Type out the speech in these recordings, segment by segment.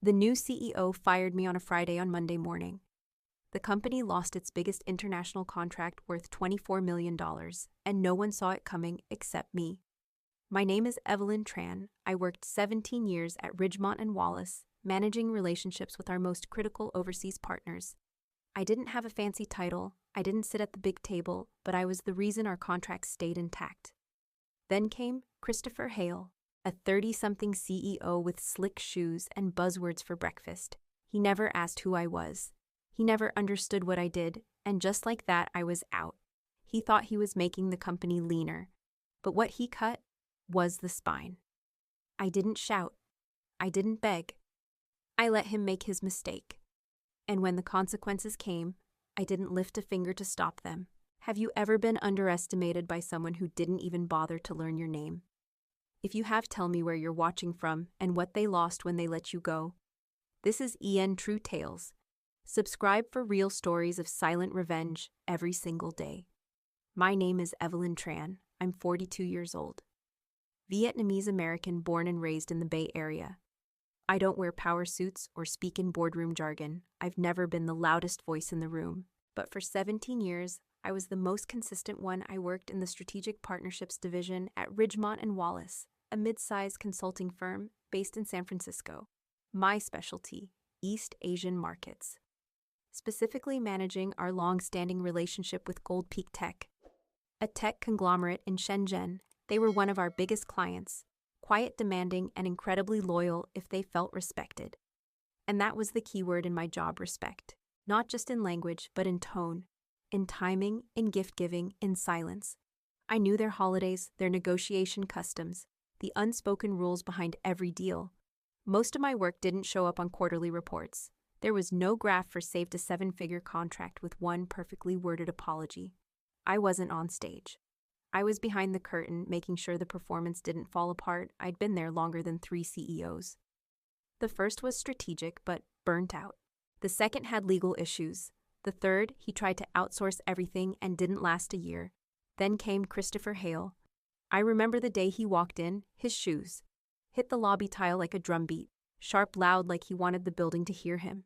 The new CEO fired me on a Friday on Monday morning. The company lost its biggest international contract worth $24 million, and no one saw it coming except me. My name is Evelyn Tran. I worked 17 years at Ridgemont Wallace, managing relationships with our most critical overseas partners. I didn't have a fancy title, I didn't sit at the big table, but I was the reason our contracts stayed intact. Then came Christopher Hale, a 30-something CEO with slick shoes and buzzwords for breakfast. He never asked who I was. He never understood what I did, and just like that, I was out. He thought he was making the company leaner, but what he cut was the spine. I didn't shout. I didn't beg. I let him make his mistake. And when the consequences came, I didn't lift a finger to stop them. Have you ever been underestimated by someone who didn't even bother to learn your name? If you have, tell me where you're watching from and what they lost when they let you go. This is True Tales. Subscribe for real stories of silent revenge every single day. My name is Evelyn Tran. I'm 42 years old. Vietnamese American born and raised in the Bay Area. I don't wear power suits or speak in boardroom jargon. I've never been the loudest voice in the room. But for 17 years, I was the most consistent one. I worked in the Strategic Partnerships Division at Ridgemont Wallace, a mid-sized consulting firm based in San Francisco. My specialty, East Asian markets. Specifically managing our long-standing relationship with Gold Peak Tech, a tech conglomerate in Shenzhen. They were one of our biggest clients, quiet, demanding, and incredibly loyal if they felt respected. And that was the key word in my job: respect. Not just in language, but in tone, in timing, in gift-giving, in silence. I knew their holidays, their negotiation customs, the unspoken rules behind every deal. Most of my work didn't show up on quarterly reports. There was no graph for saved a 7-figure contract with one perfectly worded apology. I wasn't on stage. I was behind the curtain, making sure the performance didn't fall apart. I'd been there longer than 3 CEOs. The first was strategic, but burnt out. The second had legal issues. The third, he tried to outsource everything and didn't last a year. Then came Christopher Hale. I remember the day he walked in, his shoes hit the lobby tile like a drumbeat, sharp, loud, like he wanted the building to hear him.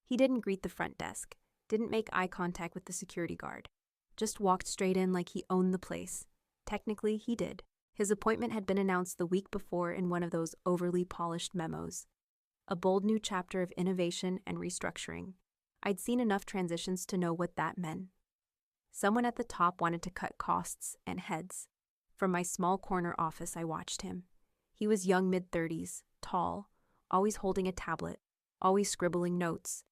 He didn't greet the front desk, didn't make eye contact with the security guard, just walked straight in like he owned the place. Technically, he did. His appointment had been announced the week before in one of those overly polished memos. A bold new chapter of innovation and restructuring. I'd seen enough transitions to know what that meant. Someone at the top wanted to cut costs and heads. From my small corner office, I watched him. He was young, mid-30s, tall, always holding a tablet, always scribbling notes.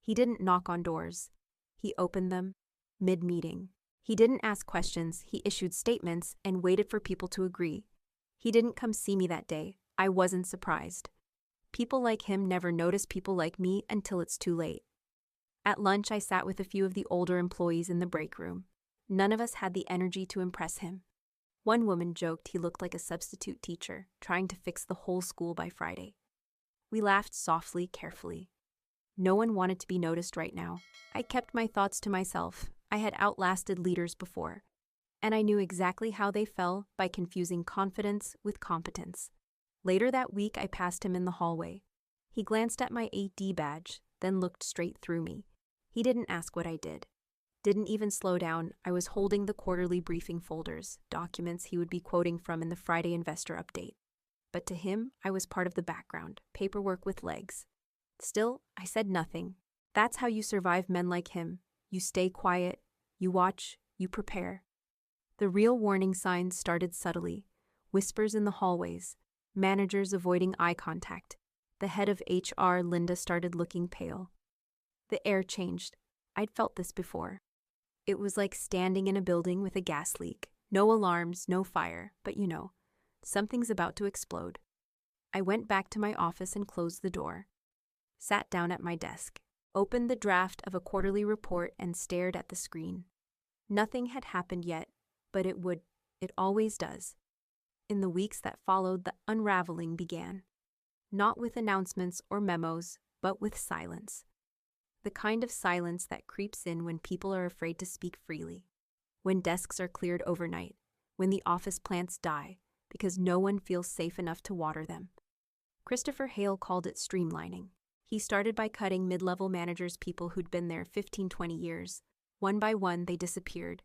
He didn't knock on doors. He opened them mid-meeting. He didn't ask questions. He issued statements and waited for people to agree. He didn't come see me that day. I wasn't surprised. People like him never notice people like me until it's too late. At lunch, I sat with a few of the older employees in the break room. None of us had the energy to impress him. One woman joked he looked like a substitute teacher, trying to fix the whole school by Friday. We laughed softly, carefully. No one wanted to be noticed right now. I kept my thoughts to myself. I had outlasted leaders before, and I knew exactly how they fell by confusing confidence with competence. Later that week, I passed him in the hallway. He glanced at my AD badge, then looked straight through me. He didn't ask what I did. Didn't even slow down. I was holding the quarterly briefing folders, documents he would be quoting from in the Friday investor update. But to him, I was part of the background, paperwork with legs. Still, I said nothing. That's how you survive men like him. You stay quiet, you watch, you prepare. The real warning signs started subtly. Whispers in the hallways, managers avoiding eye contact. The head of HR, Linda, started looking pale. The air changed. I'd felt this before. It was like standing in a building with a gas leak. No alarms, no fire, but something's about to explode. I went back to my office and closed the door. Sat down at my desk, opened the draft of a quarterly report and stared at the screen. Nothing had happened yet, but it would. It always does. In the weeks that followed, the unraveling began. Not with announcements or memos, but with silence. The kind of silence that creeps in when people are afraid to speak freely, when desks are cleared overnight, when the office plants die because no one feels safe enough to water them. Christopher Hale called it streamlining. He started by cutting mid-level managers, people who'd been there 15-20 years. One by one, they disappeared.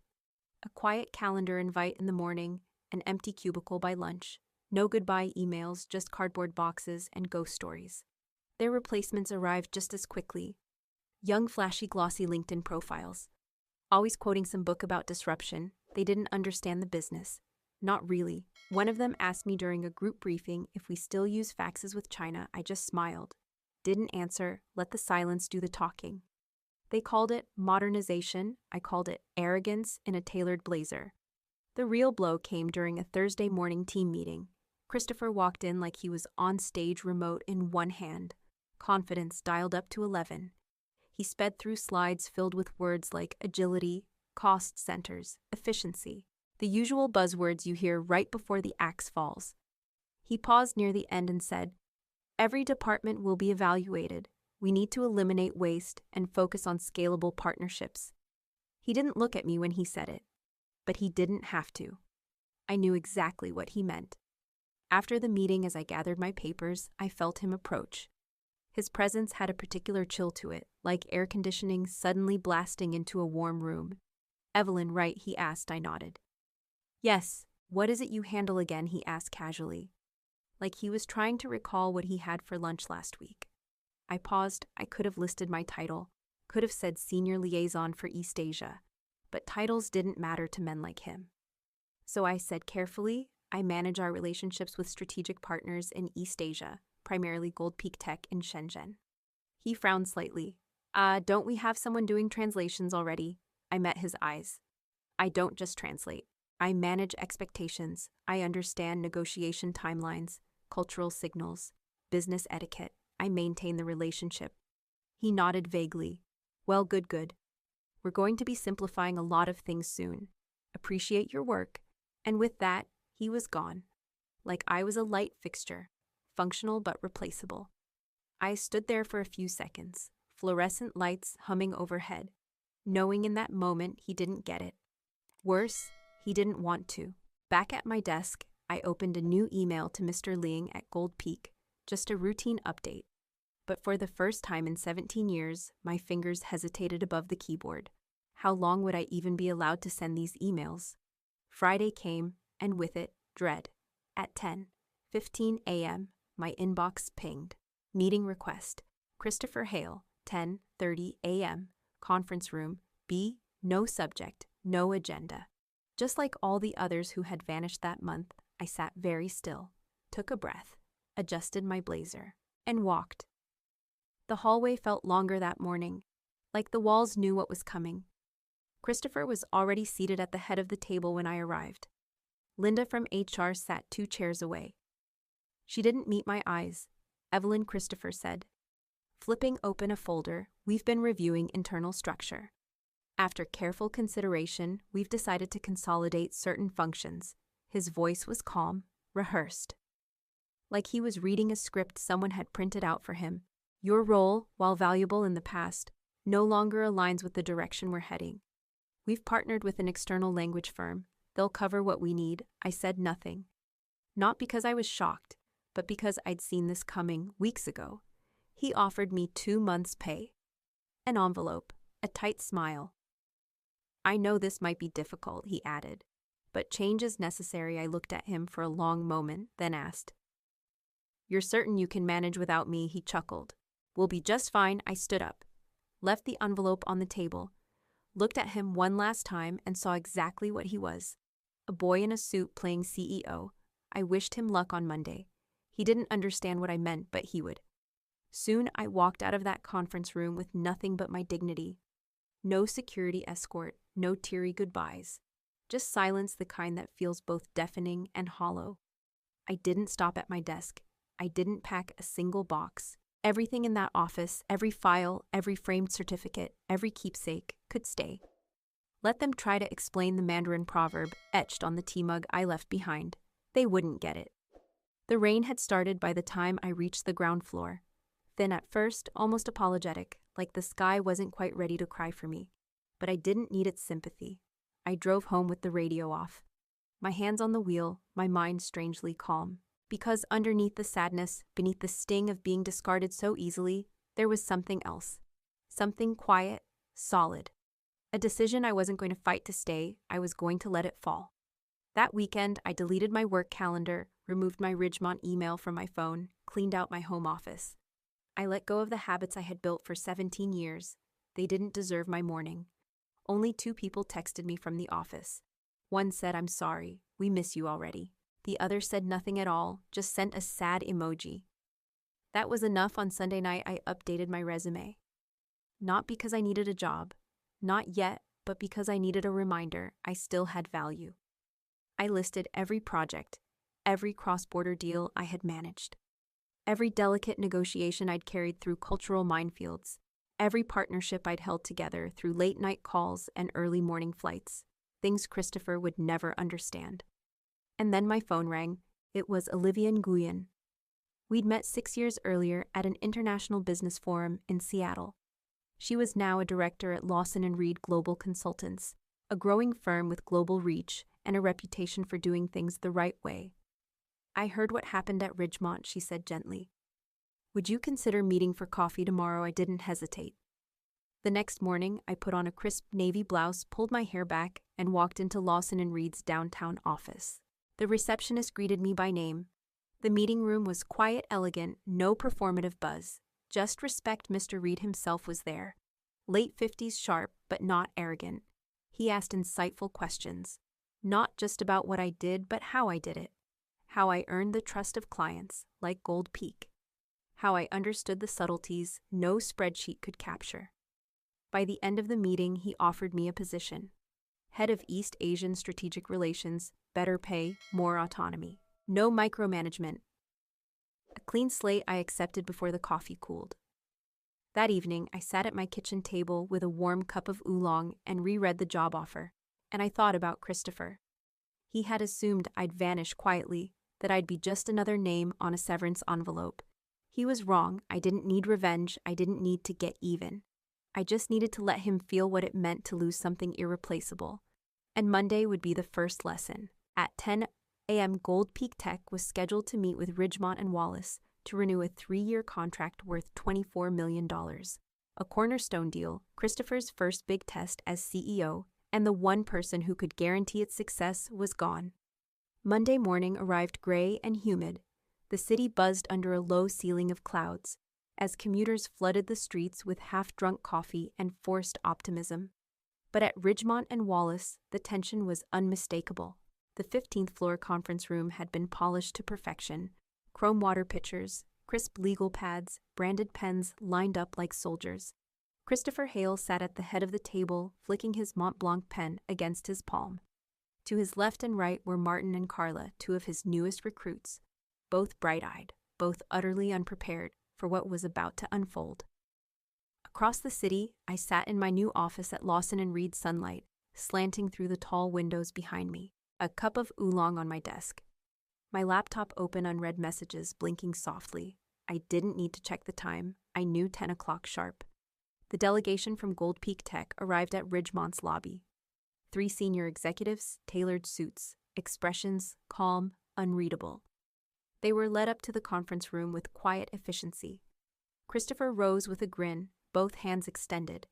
A quiet calendar invite in the morning, an empty cubicle by lunch. No goodbye emails, just cardboard boxes and ghost stories. Their replacements arrived just as quickly. Young, flashy, glossy LinkedIn profiles. Always quoting some book about disruption. They didn't understand the business. Not really. One of them asked me during a group briefing if we still use faxes with China. I just smiled. Didn't answer, let the silence do the talking. They called it modernization. I called it arrogance in a tailored blazer. The real blow came during a Thursday morning team meeting. Christopher walked in like he was on stage, remote in one hand. Confidence dialed up to 11. He sped through slides filled with words like agility, cost centers, efficiency, the usual buzzwords you hear right before the axe falls. He paused near the end and said, "Every department will be evaluated. We need to eliminate waste and focus on scalable partnerships." He didn't look at me when he said it, but he didn't have to. I knew exactly what he meant. After the meeting, as I gathered my papers, I felt him approach. His presence had a particular chill to it, like air conditioning suddenly blasting into a warm room. "Evelyn, right?" he asked. I nodded. "Yes. What is it you handle again?" he asked casually, like he was trying to recall what he had for lunch last week. I paused. I could have listed my title, could have said Senior Liaison for East Asia, but titles didn't matter to men like him. So I said carefully, "I manage our relationships with strategic partners in East Asia, primarily Gold Peak Tech in Shenzhen." He frowned slightly. Don't we have someone doing translations already?" I met his eyes. "I don't just translate. I manage expectations. I understand negotiation timelines, cultural signals, business etiquette. I maintain the relationship." He nodded vaguely. "Well, good. We're going to be simplifying a lot of things soon. Appreciate your work." And with that, he was gone. Like I was a light fixture, functional but replaceable. I stood there for a few seconds, fluorescent lights humming overhead, knowing in that moment he didn't get it. Worse, he didn't want to. Back at my desk, I opened a new email to Mr. Liang at Gold Peak, just a routine update. But for the first time in 17 years, my fingers hesitated above the keyboard. How long would I even be allowed to send these emails? Friday came, and with it, dread. At 10:15 a.m., my inbox pinged. Meeting request. Christopher Hale, 10:30 a.m., conference room, B, no subject, no agenda. Just like all the others who had vanished that month, I sat very still, took a breath, adjusted my blazer, and walked. The hallway felt longer that morning, like the walls knew what was coming. Christopher was already seated at the head of the table when I arrived. Linda from HR sat 2 chairs away. She didn't meet my eyes. "Evelyn," Christopher said, flipping open a folder, "we've been reviewing internal structure. After careful consideration, we've decided to consolidate certain functions." His voice was calm, rehearsed, like he was reading a script someone had printed out for him. "Your role, while valuable in the past, no longer aligns with the direction we're heading. We've partnered with an external language firm. They'll cover what we need." I said nothing. Not because I was shocked, but because I'd seen this coming weeks ago. He offered me 2 months' pay. An envelope, a tight smile. "I know this might be difficult," he added, "but change is necessary." I looked at him for a long moment, then asked, "You're certain you can manage without me?" He chuckled. "We'll be just fine." I stood up, left the envelope on the table, looked at him one last time and saw exactly what he was. A boy in a suit playing CEO. I wished him luck on Monday. He didn't understand what I meant, but he would. Soon I walked out of that conference room with nothing but my dignity. No security escort, no teary goodbyes. Just silence, the kind that feels both deafening and hollow. I didn't stop at my desk. I didn't pack a single box. Everything in that office, every file, every framed certificate, every keepsake, could stay. Let them try to explain the Mandarin proverb etched on the tea mug I left behind. They wouldn't get it. The rain had started by the time I reached the ground floor. Thin at first, almost apologetic, like the sky wasn't quite ready to cry for me. But I didn't need its sympathy. I drove home with the radio off. My hands on the wheel, my mind strangely calm. Because underneath the sadness, beneath the sting of being discarded so easily, There was something else. Something quiet, solid. A decision I wasn't going to fight to stay, I was going to let it fall. That weekend, I deleted my work calendar, removed my Ridgemont email from my phone, cleaned out my home office. I let go of the habits I had built for 17 years. They didn't deserve my mourning. Only 2 people texted me from the office. One said, "I'm sorry, we miss you already." The other said nothing at all, just sent a sad emoji. That was enough. On Sunday night, I updated my resume. Not because I needed a job, not yet, but because I needed a reminder I still had value. I listed every project, every cross-border deal I had managed, every delicate negotiation I'd carried through cultural minefields, every partnership I'd held together through late-night calls and early morning flights, things Christopher would never understand. And then my phone rang. It was Olivia Nguyen. We'd met 6 years earlier at an international business forum in Seattle. She was now a director at Lawson & Reed Global Consultants, a growing firm with global reach and a reputation for doing things the right way. "I heard what happened at Ridgemont," she said gently. "Would you consider meeting for coffee tomorrow?" I didn't hesitate. The next morning, I put on a crisp navy blouse, pulled my hair back, and walked into Lawson & Reed's downtown office. The receptionist greeted me by name. The meeting room was quiet, elegant, no performative buzz. Just respect. Mr. Reed himself was there. Late 50s, sharp, but not arrogant. He asked insightful questions. Not just about what I did, but how I did it. How I earned the trust of clients, like Gold Peak. How I understood the subtleties no spreadsheet could capture. By the end of the meeting, he offered me a position. Head of East Asian Strategic Relations, better pay, more autonomy. No micromanagement. A clean slate. I accepted before the coffee cooled. That evening, I sat at my kitchen table with a warm cup of oolong and reread the job offer, and I thought about Christopher. He had assumed I'd vanish quietly, that I'd be just another name on a severance envelope. He was wrong. I didn't need revenge. I didn't need to get even. I just needed to let him feel what it meant to lose something irreplaceable. And Monday would be the first lesson. At 10 a.m., Gold Peak Tech was scheduled to meet with Ridgemont Wallace to renew a 3-year contract worth $24 million. A cornerstone deal, Christopher's first big test as CEO, and the one person who could guarantee its success was gone. Monday morning arrived gray and humid. The city buzzed under a low ceiling of clouds, as commuters flooded the streets with half-drunk coffee and forced optimism. But at Ridgemont Wallace, the tension was unmistakable. The 15th floor conference room had been polished to perfection. Chrome water pitchers, crisp legal pads, branded pens lined up like soldiers. Christopher Hale sat at the head of the table, flicking his Mont Blanc pen against his palm. To his left and right were Martin and Carla, 2 of his newest recruits, both bright-eyed, both utterly unprepared for what was about to unfold. Across the city, I sat in my new office at Lawson & Reed, sunlight slanting through the tall windows behind me, a cup of oolong on my desk. My laptop open, unread messages blinking softly. I didn't need to check the time. I knew 10 o'clock sharp. The delegation from Gold Peak Tech arrived at Ridgemont's lobby. 3 senior executives, tailored suits, expressions calm, unreadable. They were led up to the conference room with quiet efficiency. Christopher rose with a grin, both hands extended.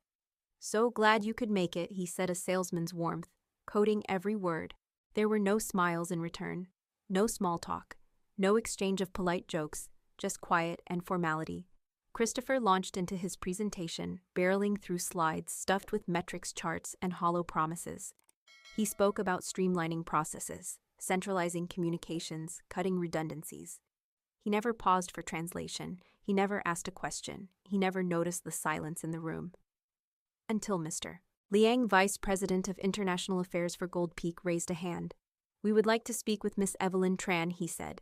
"So glad you could make it," he said, a salesman's warmth, coding every word. There were no smiles in return, no small talk, no exchange of polite jokes, just quiet and formality. Christopher launched into his presentation, barreling through slides stuffed with metrics, charts, and hollow promises. He spoke about streamlining processes, centralizing communications, cutting redundancies. He never paused for translation. He never asked a question. He never noticed the silence in the room. Until Mr. Liang, Vice President of International Affairs for Gold Peak, raised a hand. "We would like to speak with Miss Evelyn Tran," he said.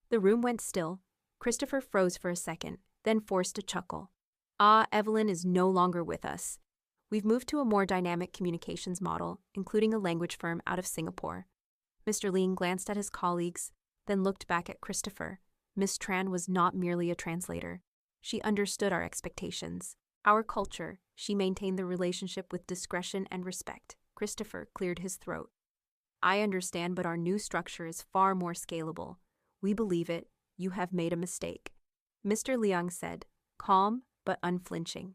The room went still. Christopher froze for a second, then forced a chuckle. Evelyn is no longer with us. We've moved to a more dynamic communications model, including a language firm out of Singapore." Mr. Liang glanced at his colleagues, then looked back at Christopher. Miss Tran was not merely a translator. She understood our expectations, our culture. She maintained the relationship with discretion and respect. Christopher cleared his throat. "I understand, but our new structure is far more scalable. We believe it. You have made a mistake," Mr. Liang said, calm, but unflinching.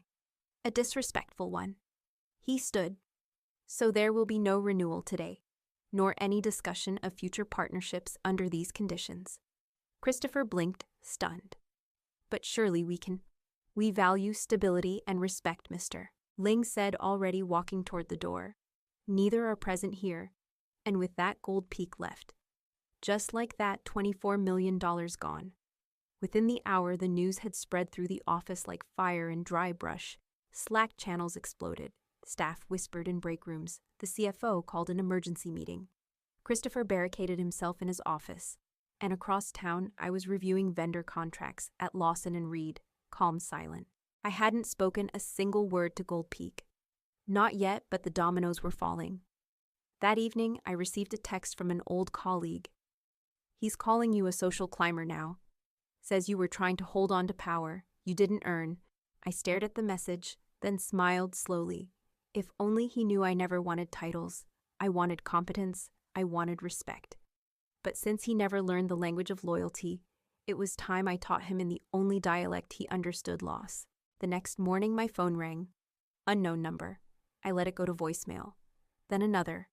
A disrespectful one. He stood. So there will be no renewal today, nor any discussion of future partnerships under these conditions. Christopher blinked, stunned. But surely we can. We value stability and respect, Mr. Ling said, already walking toward the door. Neither are present here, and with that gold peak left. Just like that, $24 million gone. Within the hour, the news had spread through the office like fire in dry brush. Slack channels exploded. Staff whispered in break rooms. The CFO called an emergency meeting. Christopher barricaded himself in his office. And across town, I was reviewing vendor contracts at Lawson & Reed, calm, silent. I hadn't spoken a single word to Gold Peak. Not yet, but the dominoes were falling. That evening, I received a text from an old colleague. He's calling you a social climber now. Says you were trying to hold on to power you didn't earn. I stared at the message, then smiled slowly. If only he knew I never wanted titles. I wanted competence. I wanted respect. But since he never learned the language of loyalty, it was time I taught him in the only dialect he understood: loss. The next morning, my phone rang. Unknown number. I let it go to voicemail. Then another.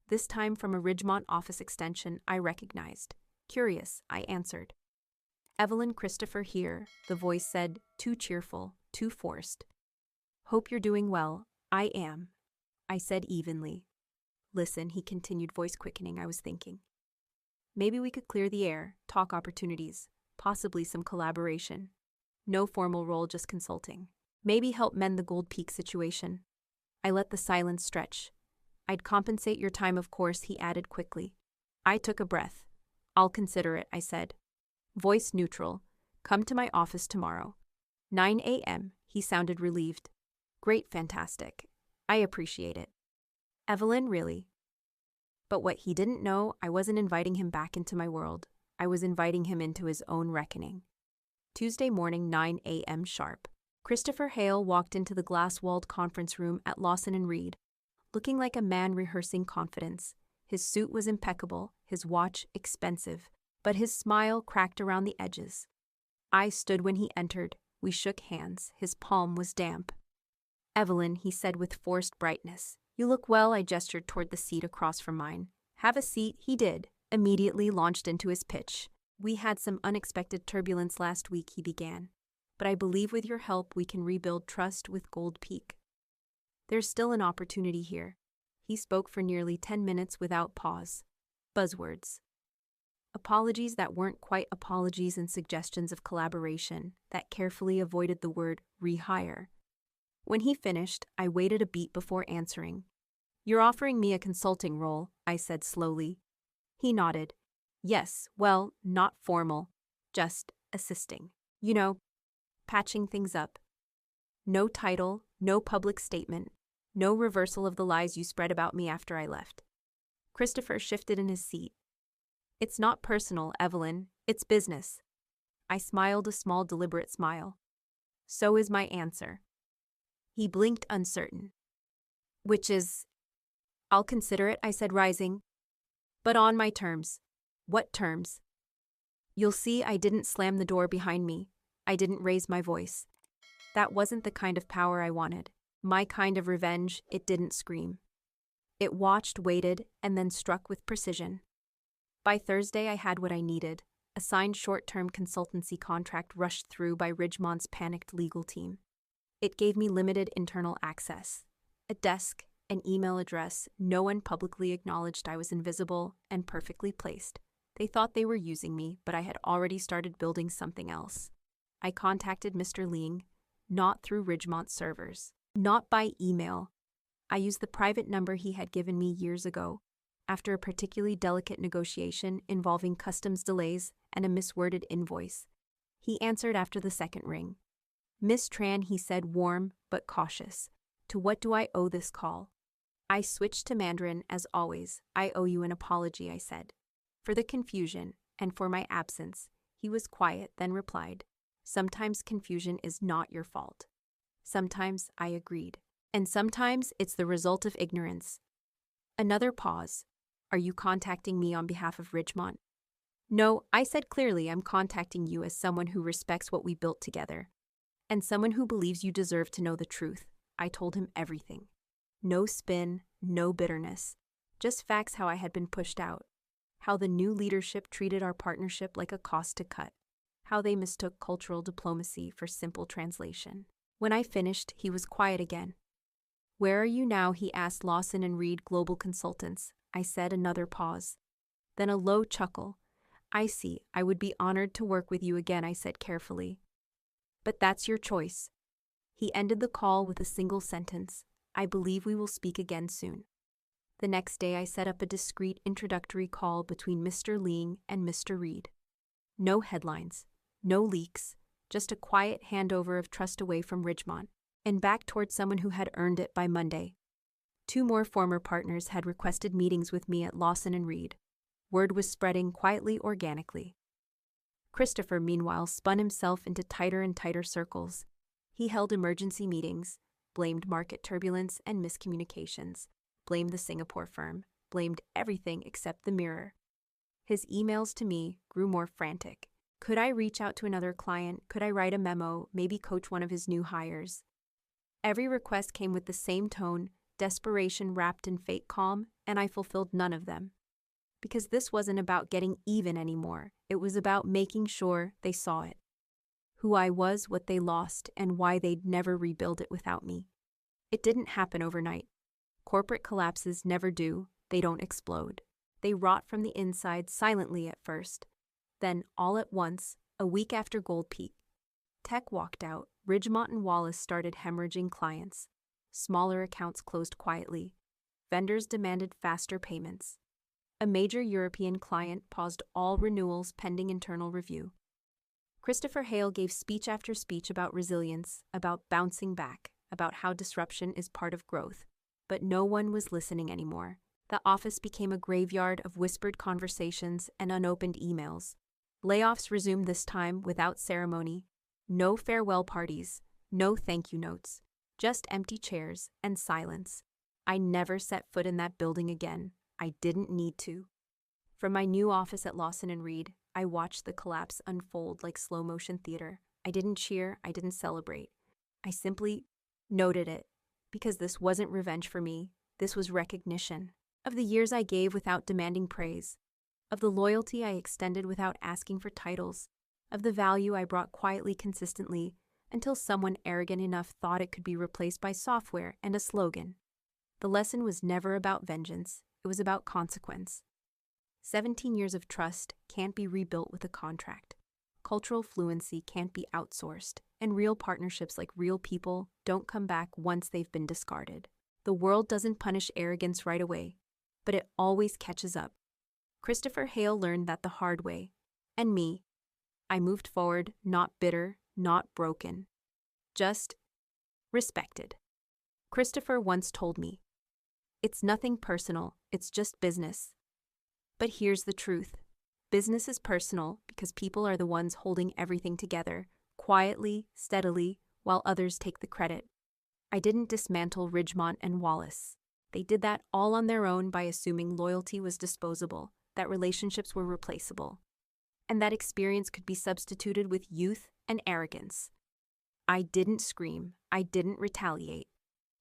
This time from a Ridgemont office extension I recognized. Curious, I answered. Evelyn, Christopher here, the voice said, too cheerful, too forced. Hope you're doing well. I am, I said evenly. Listen, he continued, voice quickening. I was thinking. Maybe we could clear the air, talk opportunities, possibly some collaboration. No formal role, just consulting. Maybe help mend the Gold Peak situation. I let the silence stretch. I'd compensate your time, of course, he added quickly. I took a breath. I'll consider it, I said. Voice neutral. Come to my office tomorrow. 9 a.m., he sounded relieved. Great, fantastic. I appreciate it. Evelyn, really? But what he didn't know, I wasn't inviting him back into my world. I was inviting him into his own reckoning. Tuesday morning, 9 a.m. sharp. Christopher Hale walked into the glass-walled conference room at Lawson & Reed, looking like a man rehearsing confidence. His suit was impeccable, his watch expensive, but his smile cracked around the edges. I stood when he entered. We shook hands. His palm was damp. Evelyn, he said with forced brightness. You look well, I gestured toward the seat across from mine. Have a seat, he did. Immediately launched into his pitch. We had some unexpected turbulence last week, he began. But I believe with your help we can rebuild trust with Gold Peak. There's still an opportunity here. He spoke for nearly 10 minutes without pause. Buzzwords. Apologies that weren't quite apologies and suggestions of collaboration that carefully avoided the word rehire. When he finished, I waited a beat before answering. You're offering me a consulting role, I said slowly. He nodded. Yes, well, not formal, just assisting. You know, patching things up. No title, no public statement, no reversal of the lies you spread about me after I left. Christopher shifted in his seat. It's not personal, Evelyn, it's business. I smiled a small, deliberate smile. So is my answer. He blinked, uncertain. Which is... I'll consider it, I said, rising. But on my terms. What terms? You'll see I didn't slam the door behind me. I didn't raise my voice. That wasn't the kind of power I wanted. My kind of revenge, it didn't scream. It watched, waited, and then struck with precision. By Thursday, I had what I needed. A signed short-term consultancy contract rushed through by Ridgemont's panicked legal team. It gave me limited internal access. A desk, an email address, no one publicly acknowledged I was invisible and perfectly placed. They thought they were using me, but I had already started building something else. I contacted Mr. Ling, not through Ridgemont servers, not by email. I used the private number he had given me years ago, after a particularly delicate negotiation involving customs delays and a misworded invoice. He answered after the second ring. Miss Tran, he said, warm but cautious. To what do I owe this call? I switched to Mandarin, as always. I owe you an apology, I said. For the confusion, and for my absence. He was quiet, then replied, sometimes confusion is not your fault. Sometimes, I agreed. And sometimes it's the result of ignorance. Another pause. Are you contacting me on behalf of Ridgemont? No, I said clearly, I'm contacting you as someone who respects what we built together. And someone who believes you deserve to know the truth. I told him everything. No spin, no bitterness. Just facts how I had been pushed out. How the new leadership treated our partnership like a cost to cut. How they mistook cultural diplomacy for simple translation. When I finished, he was quiet again. "Where are you now?" he asked. "Lawson and Reed Global Consultants." I said. Another pause. Then a low chuckle. "I see. I would be honored to work with you again," I said carefully. "But that's your choice." He ended the call with a single sentence. "I believe we will speak again soon." The next day I set up a discreet introductory call between Mr. Leang and Mr. Reed. No headlines, no leaks, just a quiet handover of trust away from Ridgemont and back toward someone who had earned it by Monday. 2 more former partners had requested meetings with me at Lawson and Reed. Word was spreading quietly, organically. Christopher, meanwhile, spun himself into tighter and tighter circles. He held emergency meetings, blamed market turbulence and miscommunications, blamed the Singapore firm, blamed everything except the mirror. His emails to me grew more frantic. Could I reach out to another client? Could I write a memo, maybe coach one of his new hires? Every request came with the same tone, desperation wrapped in fake calm, and I fulfilled none of them. Because this wasn't about getting even anymore. It was about making sure they saw it. Who I was, what they lost, and why they'd never rebuild it without me. It didn't happen overnight. Corporate collapses never do. They don't explode. They rot from the inside silently at first. Then, all at once, a week after Gold Peak, tech walked out. Ridgemont and Wallace started hemorrhaging clients. Smaller accounts closed quietly. Vendors demanded faster payments. A major European client paused all renewals pending internal review. Christopher Hale gave speech after speech about resilience, about bouncing back, about how disruption is part of growth. But no one was listening anymore. The office became a graveyard of whispered conversations and unopened emails. Layoffs resumed, this time without ceremony. No farewell parties, no thank you notes, just empty chairs and silence. I never set foot in that building again. I didn't need to. From my new office at Lawson and Reed, I watched the collapse unfold like slow-motion theater. I didn't cheer, I didn't celebrate. I simply noted it, because this wasn't revenge for me. This was recognition of the years I gave without demanding praise, of the loyalty I extended without asking for titles, of the value I brought quietly, consistently, until someone arrogant enough thought it could be replaced by software and a slogan. The lesson was never about vengeance. It was about consequence. 17 years of trust can't be rebuilt with a contract. Cultural fluency can't be outsourced, and real partnerships like real people don't come back once they've been discarded. The world doesn't punish arrogance right away, but it always catches up. Christopher Hale learned that the hard way. And me. I moved forward, not bitter, not broken. Just respected. Christopher once told me, "It's nothing personal, it's just business." But here's the truth. Business is personal because people are the ones holding everything together, quietly, steadily, while others take the credit. I didn't dismantle Ridgemont and Wallace. They did that all on their own by assuming loyalty was disposable, that relationships were replaceable, and that experience could be substituted with youth and arrogance. I didn't scream. I didn't retaliate.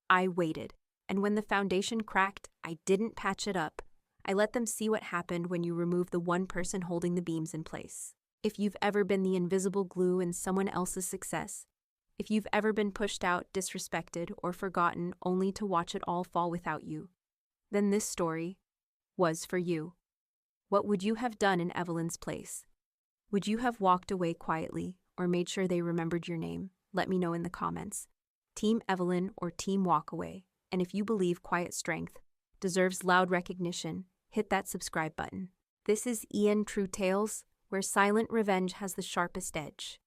I waited, and when the foundation cracked, I didn't patch it up. I let them see what happened when you remove the one person holding the beams in place. If you've ever been the invisible glue in someone else's success, if you've ever been pushed out, disrespected, or forgotten only to watch it all fall without you, then this story was for you. What would you have done in Evelyn's place? Would you have walked away quietly or made sure they remembered your name? Let me know in the comments. Team Evelyn or Team Walkaway? And if you believe quiet strength deserves loud recognition, hit that subscribe button. This is True Tales, where silent revenge has the sharpest edge.